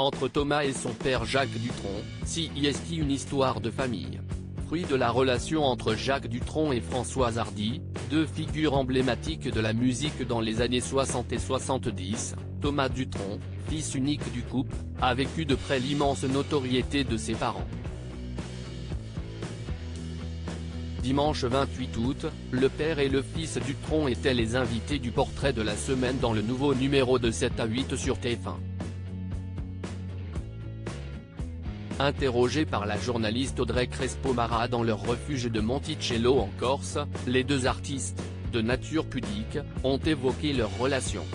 Entre Thomas et son père Jacques Dutronc, CIST une histoire de famille. Fruit de la relation entre Jacques Dutronc et Françoise Hardy, deux figures emblématiques de la musique dans les années 60 et 70, Thomas Dutronc, fils unique du couple, a vécu de près l'immense notoriété de ses parents. Dimanche 28 août, le père et le fils Dutronc étaient les invités du portrait de la semaine dans le nouveau numéro de 7 à 8 sur TF1. Interrogés par la journaliste Audrey Crespo-Mara dans leur refuge de Monticello en Corse, les deux artistes, de nature pudique, ont évoqué leur relation.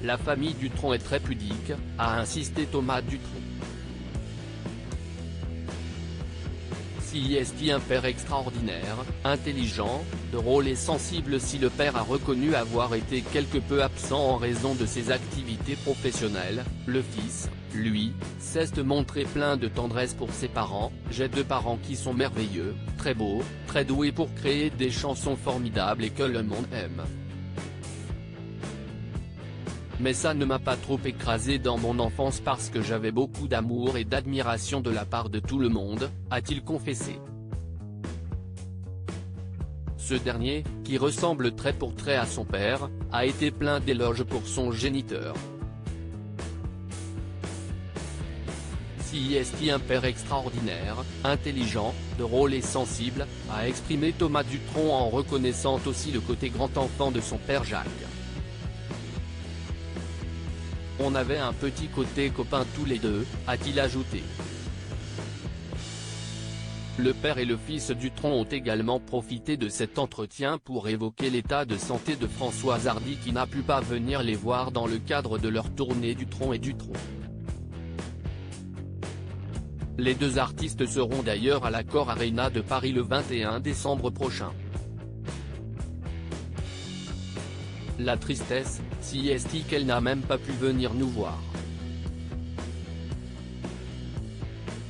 La famille Dutronc est très pudique, a insisté Thomas Dutronc. CIST un père extraordinaire, intelligent, drôle et sensible. Si le père a reconnu avoir été quelque peu absent en raison de ses activités professionnelles, le fils, lui, sait se montrer plein de tendresse pour ses parents. J'ai deux parents qui sont merveilleux, très beaux, très doués pour créer des chansons formidables et que le monde aime. Mais ça ne m'a pas trop écrasé dans mon enfance parce que j'avais beaucoup d'amour et d'admiration de la part de tout le monde, a-t-il confessé. Ce dernier, qui ressemble trait pour trait à son père, a été plein d'éloges pour son géniteur. CIST un père extraordinaire, intelligent, drôle et sensible, a exprimé Thomas Dutronc en reconnaissant aussi le côté grand enfant de son père Jacques. On avait un petit côté copain tous les deux, a-t-il ajouté. Le père et le fils Dutronc ont également profité de cet entretien pour évoquer l'état de santé de Françoise Hardy qui n'a pu pas venir les voir dans le cadre de leur tournée Dutronc et Dutronc. Les deux artistes seront d'ailleurs à l'Accor Arena de Paris le 21 décembre prochain. La tristesse, CIST qu'elle n'a même pas pu venir nous voir.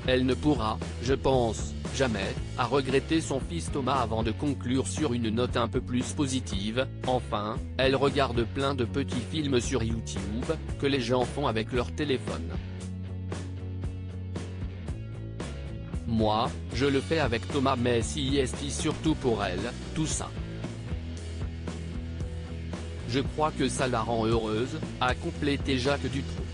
Elle ne pourra, je pense, jamais, a regretté son fils Thomas avant de conclure sur une note un peu plus positive. Enfin, elle regarde plein de petits films sur YouTube, que les gens font avec leur téléphone. Moi, je le fais avec Thomas mais CIST surtout pour elle, tout ça. Je crois que ça la rend heureuse, a complété Jacques Dutronc.